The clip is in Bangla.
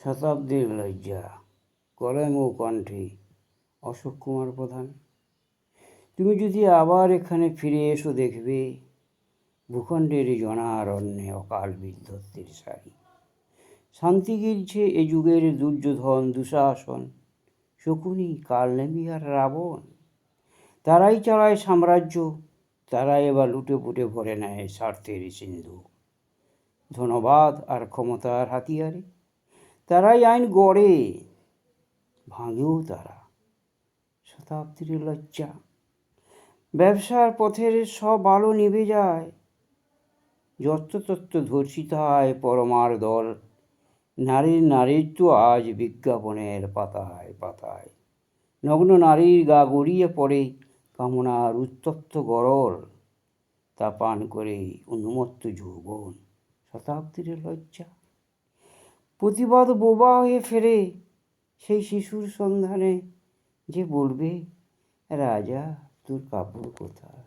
শতাব্দীর লজ্জা, কলম ও কণ্ঠে অশোক কুমার প্রধান। তুমি যদি আবার এখানে ফিরে এসো, দেখবে ভূখণ্ডের জনারণ্যে অকাল বিধ্বস্তের সারি। শান্তি গিলছে এ যুগের দুর্যোধন, দুঃশাসন, শকুনি, কালনেমি আর রাবণ। তারাই চালায় সাম্রাজ্য, তারাই এবার লুটে পুটে ভরে নেয় স্বার্থের সিন্ধু। ধনবাদ আর ক্ষমতার হাতিয়ারে তারাই আইন গড়ে, ভাঙেও তারা। শতাব্দীর লজ্জা, ব্যবসার পথের সব আলো নিভে যায়, যত্রতত্র ধর্ষিত হয় পরমার দল। নারীর নারীত্ব আজ বিজ্ঞাপনের পাতায় পাতায়, নগ্ন নারীর গা গড়িয়ে পড়ে কামনার উত্তপ্ত গরল, তা পান করে উন্মত্ত যৌবন। শতাব্দীর লজ্জা, প্রতিবাদ বোবা হয়ে ফেরে সেই শিশুর সন্ধানে, যে বলবে রাজা তোর কাপড় কোথায়।